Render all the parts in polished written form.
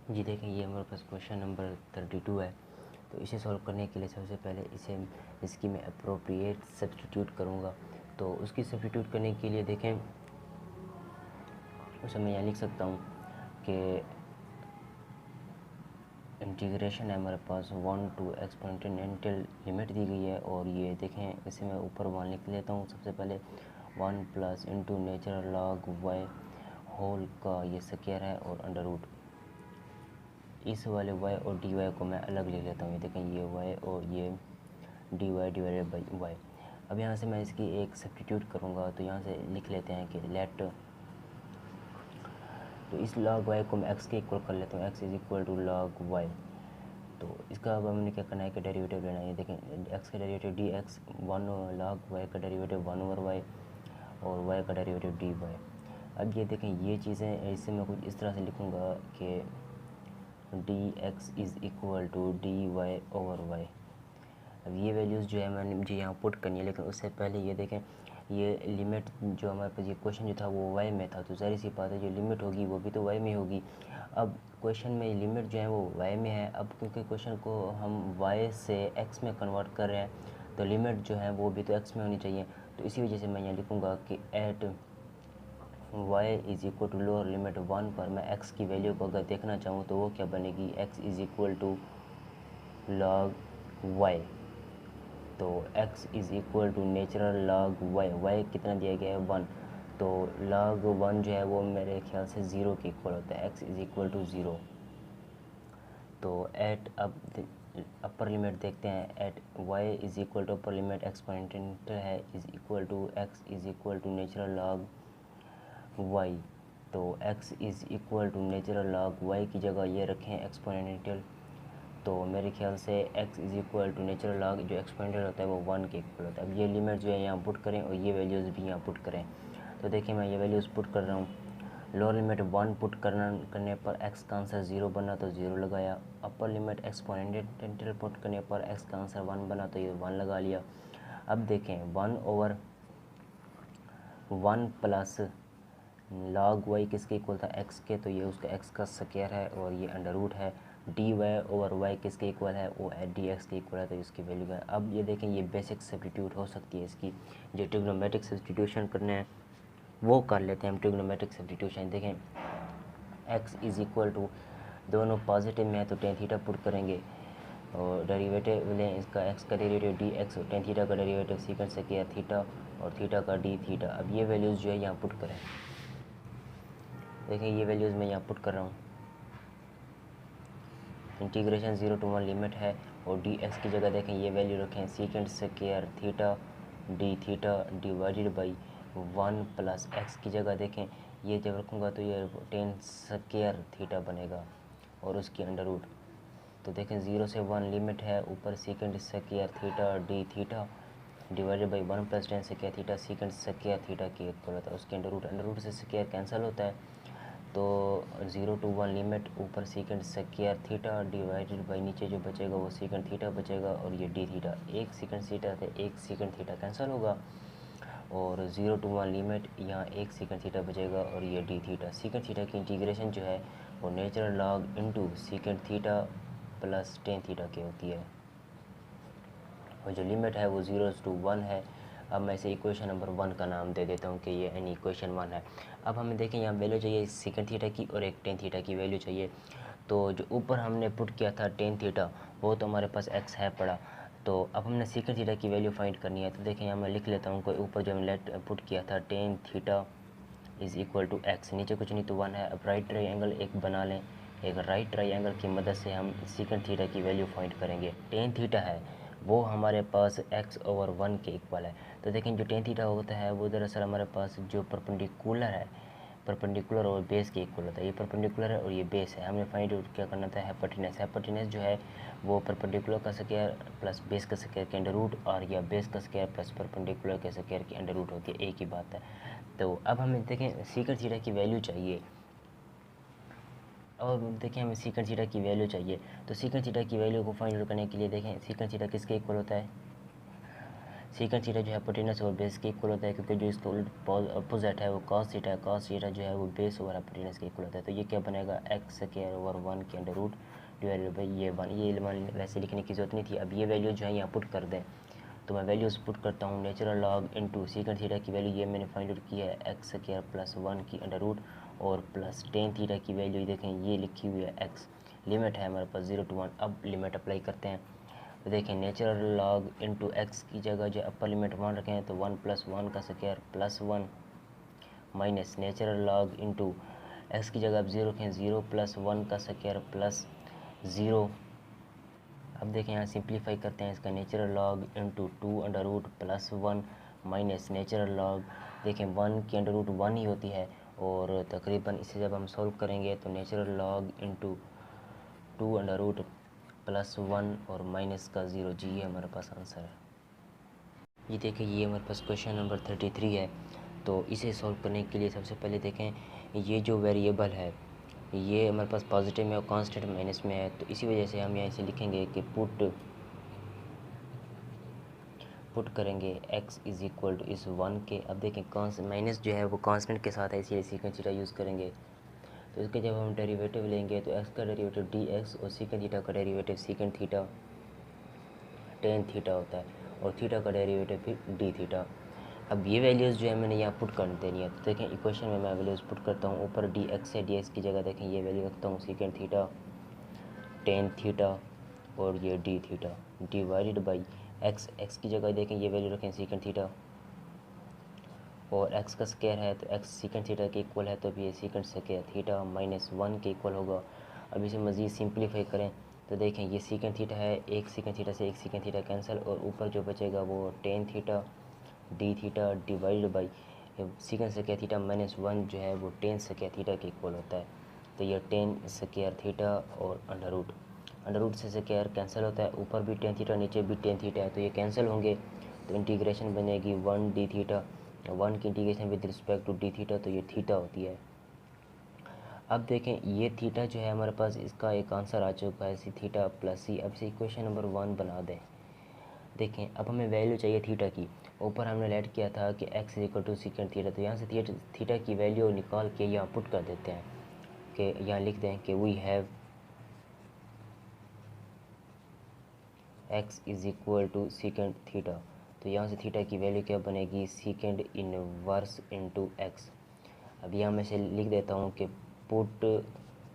जी देखें, ये हमारे पास क्वेश्चन नंबर 32 है। तो इसे सॉल्व करने के लिए सबसे पहले इसकी मैं अप्रोप्रिएट सब्स्टिट्यूट करूँगा। तो उसकी सब्स्टिट्यूट करने के लिए देखें, उसे मैं यहाँ लिख सकता हूँ कि इंटीग्रेशन है हमारे पास 1 टू एक्सपोनेंशियल लिमिट दी गई है। और ये देखें, इसे मैं ऊपर 1 लिख लेता हूँ। सबसे पहले 1 plus into natural log Y whole का ये स्क्वायर है और अंडर रूट। इस वाले y और dy को मैं अलग ले लेता हूँ। ये देखें, ये y और ये dy डिवाइडेड बाई y। अब यहाँ से मैं इसकी एक सब्स्टिट्यूट करूँगा। तो यहाँ से लिख लेते हैं कि लेट, तो इस log y को मैं x के इक्वल कर लेता हूँ, x is equal to log y। तो इसका अब हमने क्या करना है कि डेरिवेटिव लेना है। ये देखें, x का डेरिवेटिव dx, 1 log y का डेरिवेटिव 1 ओवर y और y का डेरिवेटिव dy। अब ये देखें, ये चीज़ें इससे मैं कुछ इस तरह से लिखूँगा कि dx is equal to dy over y। अब ये वैल्यूज़ जो है मैंने मुझे यहाँ पुट करनी है, लेकिन उससे पहले ये देखें, ये लिमिट जो हमारे पास ये क्वेश्चन जो था वो y में था। तो ज़ाहिर सी बात है जो लिमिट होगी वो भी तो y में होगी। अब क्वेश्चन में लिमिट जो है वो y में है। अब क्योंकि क्वेश्चन को हम y से x में कन्वर्ट कर रहे हैं, तो लिमिट जो है वो भी तो x में होनी चाहिए। तो इसी वजह से मैं यहाँ लिखूँगा कि at y is equal to lower limit 1 पर मैं x की वैल्यू को अगर देखना चाहूँ तो वो क्या बनेगी, x is equal to log y। तो x is equal to natural log y, y कितना दिया गया है 1। तो log 1 जो है वो मेरे ख्याल से 0 के इक्वल होता है, x इज़ इक्वल टू 0। तो एट अब अपर लिमिट देखते हैं, at y is equal to upper limit exponential है is equal to x is equal to natural log y। तो x is equal to natural log y की जगह ये रखें एक्सपोनेंशियल। तो मेरे ख्याल से x is equal to natural log जो एक्सपोनेंशियल होता है वो 1 के इक्वल होता है। अब ये लिमिट जो है यहाँ पुट करें और ये वैल्यूज़ भी यहाँ पुट करें। तो देखिए, मैं ये वैल्यूज़ पुट कर रहा हूँ। लोअर लिमिट 1 पुट करने पर x का आंसर 0 बना तो 0 लगाया। अपर लिमिट एक्सपोनेंशियल पुट करने पर x का आंसर 1 बना तो ये 1 लगा लिया। अब देखें, 1 ओवर 1 प्लस log y किसके इक्वल था, x के, तो ये उसका x का स्क्वायर है और ये अंडर रूट है। dy ओवर y किसके इक्वल है, वो dx के इक्वल है, तो इसकी वैल्यू है। अब ये देखें, ये बेसिक सब्स्टिट्यूट हो सकती है। इसकी जो ट्रिग्नोमेट्रिक सब्स्टिट्यूशन करना है वो कर लेते हैं हम। ट्रिग्नोमेट्रिक सब्स्टिट्यूशन देखें, x इज़ इक्वल टू, दोनों पॉजिटिव में है तो टेन थीटा पुट करेंगे और डेरिवेटिव लें इसका, x का डेरिवेटिव dx और टेन थीटा का डेरिवेटिव सीकेंड स्क्वायर थीटा और थीटा का d थीटा। अब ये वैल्यूज़ जो है यहाँ पुट करें। देखें, ये वैल्यूज़ मैं यहाँ पुट कर रहा हूँ। इंटीग्रेशन 0 टू 1 लिमिट है और dx की जगह देखें ये वैल्यू रखें, secant square theta d theta divided by 1 plus x की जगह देखें ये जब रखूँगा तो ये टेन स्क्वायर थीटा बनेगा और उसकी अंडर रूट। तो देखें, 0 से 1 लिमिट है, ऊपर secant square theta d theta divided by 1 plus ten square theta secant square theta के इक्वल होता है, उसके अंडर रूट से स्क्वायर कैंसिल होता है। तो 0 टू 1 लिमिट, ऊपर secant square theta divided by नीचे जो बचेगा वो सीकेंड थीटा बचेगा और ये डी थीटा, एक सीकेंड थीटा से एक सीकेंड थीटा कैंसिल होगा और 0 टू 1 लिमिट, यहाँ एक सीकेंड थीटा बचेगा और ये डी थीटा। सीकेंड थीटा की इंटीग्रेशन जो है वो natural log into secant theta plus tan theta की होती है और जो लिमिट है वो 0 टू 1 है। अब मैं इसे इक्वेशन नंबर 1 का नाम दे देता हूँ कि ये यानी इक्वेशन 1 है। अब हमें देखें, यहाँ वैल्यू चाहिए सीकेंड थीटा की और एक टेन थीटा की वैल्यू चाहिए। तो जो ऊपर हमने पुट किया था टेन थीटा वो तो हमारे पास x है पड़ा। तो अब हमने सीकेंड थीटा की वैल्यू फाइंड करनी है। तो देखें, यहाँ मैं लिख लेता हूँ कोई ऊपर जो हमने पुट किया था tan theta is equal to x, नीचे कुछ नहीं तो 1 है। अब राइट ट्राइंगल एक बना लें, एक राइट ट्राइंगल की मदद से हम सीकेंड थीटा की वैल्यू फाइंड करेंगे। टेन थीटा है वो हमारे पास x ओवर 1 के इक्वल है। तो देखें, जो टेन थीटा होता है वो दरअसल हमारे पास जो परपेंडिकुलर है, परपेंडिकुलर और बेस के इक्वल होता है। ये परपेंडिकुलर है और ये बेस है। हमें फाइंड आउट क्या करना था, हैपोटेनस। हैपोटेनस जो है वो परपेंडिकुलर का स्क्वायर प्लस बेस का स्क्वायर के अंडर रूट और या बेस का स्क्वायर प्लस परपेंडिकुलर के स्क्वायर की अंडर रूट होती है, एक ही बात है। तो अब हमें देखें सीकेंड थीटा की वैल्यू चाहिए और देखें हमें सीकेंड थीटा की वैल्यू चाहिए। तो सीकेंड थीटा की वैल्यू को फाइंड आउट करने के लिए देखें, सीकेंड थीटा किसके इक्वल होता है, सीकेंट थीटा जो है हाइपोटेनस और बेस के इक्वल होता है, क्योंकि जो इसका अपोजिट है वो कॉस थीटा है। कॉस थीटा जो है वो बेस ओवर हाइपोटेनस के इक्वल होता है। तो ये क्या बनेगा, एक्स स्क्वायर ओवर 1 के अंडर रूट डिवाइडेड बाई ये 1। ये वन वैसे लिखने की जरूरत नहीं थी। अब ये वैल्यू जो है यहाँ पुट कर दें, तो मैं वैल्यूज पुट करता हूँ। Natural log into secant theta की वैल्यू ये मैंने फाइंड आउट की है एक्स स्क्वायर प्लस 1 की अंडर रूट और प्लस टेन थीटा की वैल्यू देखें ये लिखी हुई है एक्स। लिमिट है हमारे पास 0 to 1। अब लिमिट अप्लाई करते हैं तो देखें नेचुरल लॉग इनटू एक्स की जगह जो अपर लिमिट 1 रखें तो 1 + 1 का square plus 1 minus natural log into x की जगह अब 0 रखें, 0 + 1 का स्क्वायर प्लस 0। अब देखें यहाँ सिंप्लीफाई करते हैं इसका, natural log into 2 under root plus 1 minus natural log देखें 1 की अंडर रूट 1 ही होती है और तकरीबन इसे जब हम सॉल्व करेंगे तो natural log into 2 under root plus 1 और माइनस का 0। जी ये हमारे पास आंसर है। ये देखें ये हमारे पास क्वेश्चन नंबर 33 है। तो इसे सॉल्व करने के लिए सबसे पहले देखें ये जो वेरिएबल है ये हमारे पास पॉजिटिव में और कांस्टेंट माइनस में है, तो इसी वजह से हम यहाँ इसे लिखेंगे कि पुट करेंगे x इज़ इक्वल टू इस 1 के। अब देखें माइनस जो है वो कांस्टेंट के साथ है, इसीलिए सीकेंट थीटा यूज़ करेंगे। तो इसके जब हम डेरिवेटिव लेंगे तो x का डेरिवेटिव dx और सीकेंट थीटा का derivative secant theta tan theta होता है और थीटा का डेरिवेटिव फिर डी थीटा। अब ये वैल्यूज़ जो है मैंने यहाँ पुट कर देनी है। तो देखें इक्वेशन में मैं वैल्यूज़ पुट करता हूँ। ऊपर डी एक्स है, डी एक्स की जगह देखें ये वैल्यू रखता हूँ सीकेंट थीटा टेन थीटा और ये D theta divided by x. X की जगह देखें ये वैल्यू रखें सीकेंट थीटा और एक्स का स्क्वायर है तो एक्स सीकेंट थीटा के इक्वल है, तो अब ये सीकेंट स्क्वायर थीटा माइनस 1 के इक्वल होगा। अब इसे मज़ीद सिंप्लीफाई करें तो देखें ये सीकेंट थीटा है, एक सीकेंट थीटा से एक सीकेंट थीटा कैंसिल और ऊपर जो बचेगा वो tan theta d theta divided by secant square theta minus 1 जो है वो टेन स्क्वायर थीटा के इक्वल होता है। तो ये टेन स्क्वायर थीटा और अंडर रूट से स्क्वायर कैंसिल होता है, ऊपर भी टेन थीटा नीचे भी टेन थीटा है तो ये कैंसिल होंगे। तो इंटीग्रेशन बनेगी 1 डी थीटा, 1 की integration with respect to d theta, तो ये थीटा होती है। अब देखें ये थीटा जो है हमारे पास इसका एक आंसर आ चुका है सी थीटा प्लस सी। अब से इक्वेशन नंबर 1 बना दें। देखें अब हमें वैल्यू चाहिए थीटा की। ऊपर हमने लेट किया था कि x is equal to secant theta, तो यहाँ से थीटा की वैल्यू निकाल के यहाँ पुट कर देते हैं कि यहाँ लिख दें कि we have x is equal to secant theta. तो यहाँ से थीटा की वैल्यू क्या बनेगी, सीकेंट इनवर्स इनटू x। अब यहाँ मैं से लिख देता हूँ कि put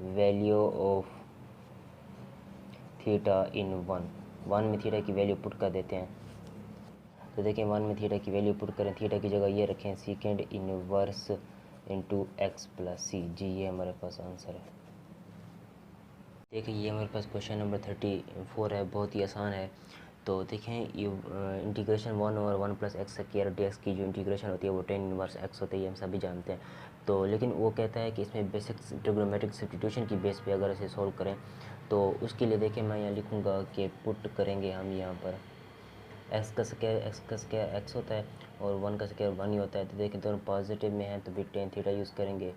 value of theta in 1 में थीटा की वैल्यू पुट कर देते हैं। तो देखें 1 में थीटा की वैल्यू पुट करें, थीटा की जगह ये रखें secant inverse into x plus C. जी ये हमारे पास आंसर है। देखिए ये हमारे पास क्वेश्चन नंबर 34 है, बहुत ही आसान है। तो देखें ये इंटीग्रेशन 1 और 1 + x स्क्वायर डी एक्स की जो इंटीग्रेशन होती है वो टेन इनवर्स x होती है, ये हम सभी जानते हैं। तो लेकिन वो कहता है कि इसमें बेसिक ट्रिग्नोमेट्रिक सब्स्टिट्यूशन की बेस पे अगर इसे सॉल्व करें तो उसके लिए देखें मैं यहाँ लिखूँगा कि पुट करेंगे हम यहाँ पर एक्स का स्क्वायर एक्स होता है और 1 का स्क्वायर 1 ही होता है। तो देखें दोनों पॉजिटिव में हैं तो भी टेन थीटा यूज़ करेंगे,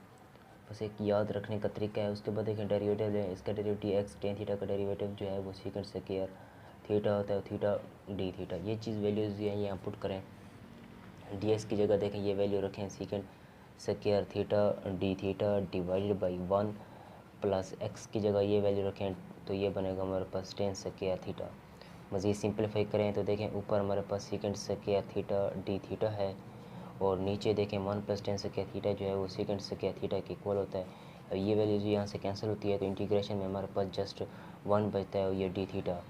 बस एक याद रखने का तरीका है। उसके बाद देखें डेरिवेटिव लें, इसका डेरिवेटिव एक्स टेन थीटा का डेरिवेटिव जो है वो सीकेंट स्क्वायर थीटा होता है, थीटा डी थीटा। ये चीज़ वैल्यूज़ जो है यहाँ पुट करें। डी एक्स की जगह देखें ये वैल्यू रखें secant square theta d theta divided by 1 plus x की जगह ये वैल्यू रखें तो ये बनेगा हमारे पास टेन स्क्वायर थीटा। मज़ीद सिंप्लीफाई करें तो देखें ऊपर हमारे पास secant square theta d theta है और नीचे देखें 1 + टेन स्क्वायर थीटा जो है वो सीकेंट स्क्वायर थीटा के इक्वल होता है। अब ये वैल्यूज यहाँ से कैंसिल होती है तो इंटीग्रेशन में हमारे पास जस्ट 1 बचता है और ये डी थीटा।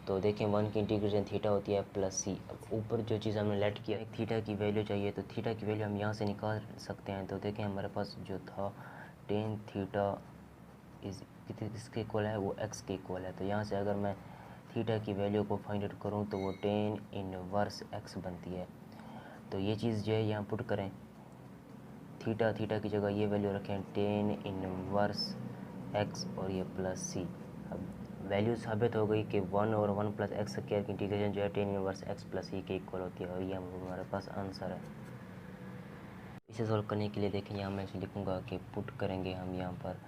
तो देखें 1 की इंटीग्रेशन थीटा होती है प्लस सी। अब ऊपर जो चीज़ हमने लेट किया एक थीटा की वैल्यू चाहिए, तो थीटा की वैल्यू हम यहाँ से निकाल सकते हैं। तो देखें हमारे पास जो था टेन थीटा इस इसके इक्वल है वो एक्स के इक्वल है। तो यहाँ से अगर मैं थीटा की वैल्यू को फाइंड आउट करूँ तो वो टेन इनवर्स एक्स बनती है। तो ये चीज़ जो है यहाँ पुट करें, थीटा की जगह ये वैल्यू रखें टेन इनवर्स एक्स और ये प्लस सी। अब वैल्यू साबित हो गई कि 1 और 1 + x स्क्वायर की इंटीग्रेशन जो है टेन इनवर्स एक्स प्लस सी के इक्वल होती है और ये हमारे पास आंसर है। इसे सॉल्व करने के लिए देखें यहाँ मैं इसे लिखूँगा कि पुट करेंगे हम यहाँ पर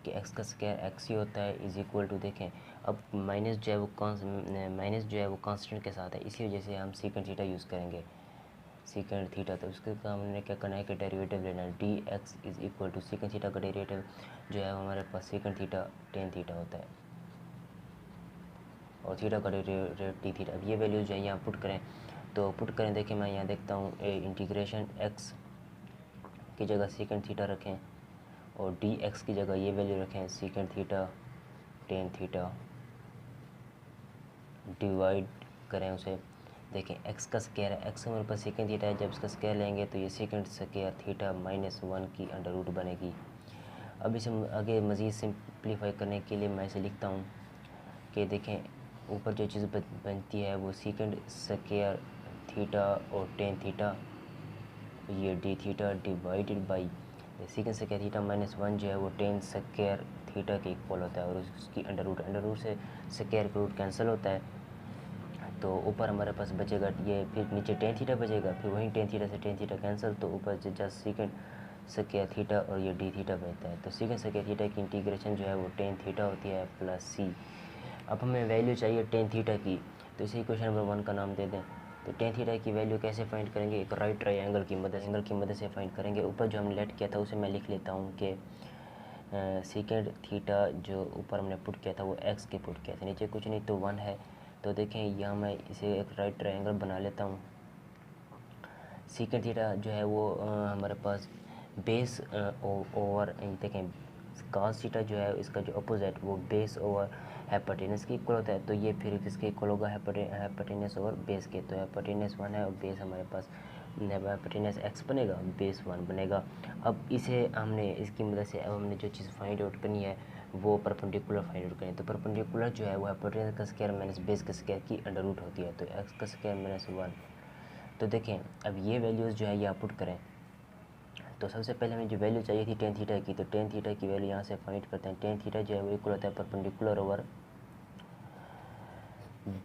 कि एक्स का स्क्वायर एक्स ही होता है इज इक्वल टू, देखें अब माइनस जो है वो कांस्टेंट के साथ है, इसी वजह से हम सीकेंट थीटा यूज़ करेंगे, सीकेंट थीटा। तो उसके काम हमने क्या करना है कि डेरिवेटिव लेना है, d x is equal to secant theta का डेरिवेटिव जो है हमारे पास सीकेंट थीटा टेन थीटा होता है, और थीटा का डेरिवेटिव टी थीटा। अब ये वैल्यू जो है यहाँ पुट करें, तो पुट करें, देखें मैं यहाँ देखता हूँ इंटीग्रेशन एक्स की जगह सीकेंट थीटा रखें और डी एक्स की जगह ये वैल्यू रखें secant theta tan theta, divide करें उसे, देखें एक्स का स्क्वायर है, एक्स हमारे पास सेकेंड थीटा है, जब इसका स्क्वायर लेंगे तो ये second square theta minus one की अंडर रूट बनेगी। अब इसे आगे मज़ीद सिंप्लीफाई करने के लिए मैं इसे लिखता हूँ कि देखें ऊपर जो चीज़ बनती है वो सेकेंड स्क्वायर थीटा और टेन थीटा, ये D theta divided by second square theta minus one जो है वो टेन स्क्वायर थीटा के इक्वल होता है, और उसकी अंडर रूट से स्क्वायर का रूट कैंसिल होता है, तो ऊपर हमारे पास बचेगा ये, फिर नीचे टेन थीटा बचेगा, फिर वहीं टेन थीटा से टेन थीटा कैंसिल, तो ऊपर जस्ट सेकेंड स्क्वायर थीटा और ये डी थीटा बचता है। तो सेकेंड स्क्वायर थीटा की इंटीग्रेशन जो है वो टेन थीटा होती है प्लस सी। अब हमें वैल्यू चाहिए टेन थीटा की, तो इसे इक्वेशन नंबर वन का नाम दे दें। तो टेन थीटा की वैल्यू कैसे फाइंड करेंगे, एक राइट ट्रायंगल की मदद से फाइंड करेंगे। ऊपर जो हमने लेट किया था उसे मैं लिख लेता हूँ कि सेकेंड थीटा जो ऊपर हमने पुट किया था वो एक्स के पुट किया था, नीचे कुछ नहीं तो वन है। तो देखें यहाँ मैं इसे एक राइट ट्रायंगल बना लेता हूँ। सेकेंड थीटा जो है वो हमारे पास बेस ओवर, देखें कास थीटा जो है इसका जो अपोजिट वो बेस ओवर हाइपोटेनस के इक्वल होता है, तो ये फिर किसके इक्वल होगा, हाइपोटेनस ओवर बेस के। तो हाइपोटेनस वन है और बेस हमारे पास हाइपोटेनस एक्स बनेगा, बेस वन बनेगा। अब इसे हमने इसकी मदद से अब हमने जो चीज़ फाइंड आउट करनी है वो परपेंडिकुलर फाइंड आउट करनी है। तो परपेंडिकुलर जो है वो हाइपोटेनस का स्क्वायर माइनस बेस का स्क्वायर की अंडर रूट होती है, तो एक्स का स्क्वायर माइनस वन। तो देखें अब ये वैल्यूज़ जो है ये पुट करें, तो सबसे पहले हमें जो वैल्यू चाहिए थी टेन थीटा की, तो टेन थीटा की वैल्यू यहाँ से फाइंड करते हैं। टेन थीटा जो है वो इक्वल होता है परपेंडिकुलर ओवर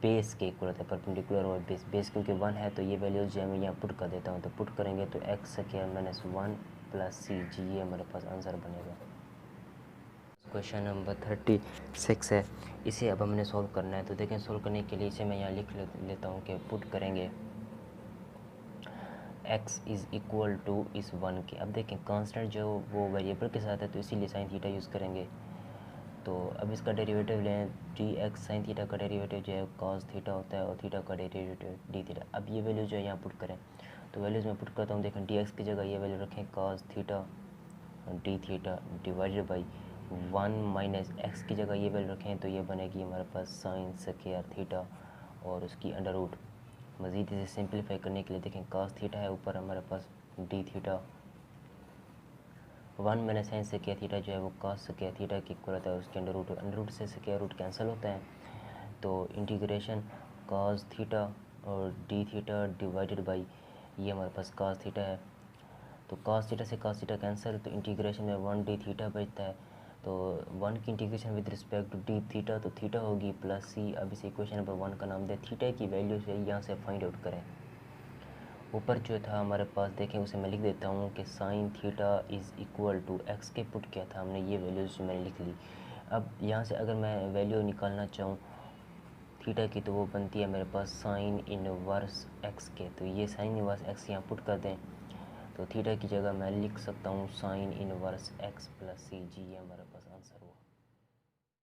बेस के इक्वल होता है, परपेंडिकुलर ओवर बेस क्योंकि वन है, तो ये वैल्यूज़ जो है मैं यहाँ पुट कर देता हूँ। तो पुट करेंगे तो x square minus one plus C जी, ये हमारे पास आंसर बनेगा। क्वेश्चन नंबर 36 है, इसे अब हमने सॉल्व करना है। तो देखें सॉल्व करने के लिए इसे मैं यहाँ लिख लेता हूँ कि पुट करेंगे x इज़ इक्वल टू इस वन के। अब देखें कांस्टेंट जो वो वेरिएबल के साथ है, तो इसीलिए साइन थीटा यूज़ करेंगे। तो अब इसका डेरिवेटिव लें, डी एक्स साइन थीटा का डेरिवेटिव जो है कॉस थीटा होता है और थीटा का डेरिवेटिव डी थीटा। अब ये वैल्यू जो है यहाँ पुट करें, तो वैल्यूज़ मैं पुट करता हूँ। देखें डी एक्स की जगह ये वैल्यू रखें cos theta d theta divided by one minus x की जगह ये वैल्यू रखें, तो ये बनेगी हमारे पास साइन स्क्वायर थीटा और उसकी अंडर रूट। मज़ीद इसे सिंपलीफाई करने के लिए देखें कास थीटा है, ऊपर हमारे पास d theta, one minus sine square theta जो है वो कास स्क्वायर थीटा की इक्वल होता है, उसके अंडर रूट से स्क्वायर रूट कैंसिल होता है, तो इंटीग्रेशन कास थीटा और डी थीटा डिवाइडेड बाई ये हमारे पास कास थीटा है, तो कास थीटा कैंसिल, तो इंटीग्रेशन में वन डी थीटा बचता है। तो वन की integration with respect to d theta, तो थीटा होगी प्लस सी। अब इस इक्वेशन नंबर वन का नाम दे, थीटा की वैल्यू से यहाँ से फाइंड आउट करें। ऊपर जो था हमारे पास देखें उसे मैं लिख देता हूँ कि sine theta is equal to x के पुट किया था हमने, ये वैल्यूज़ मैंने लिख ली। अब यहाँ से अगर मैं वैल्यू निकालना चाहूँ थीटा की, तो वो बनती है मेरे पास साइन इनवर्स एक्स के, तो ये साइन इनवर्स एक्स यहाँ पुट कर दें, तो थीटा की जगह मैं लिख सकता हूँ sine inverse x plus C जी, ये हमारे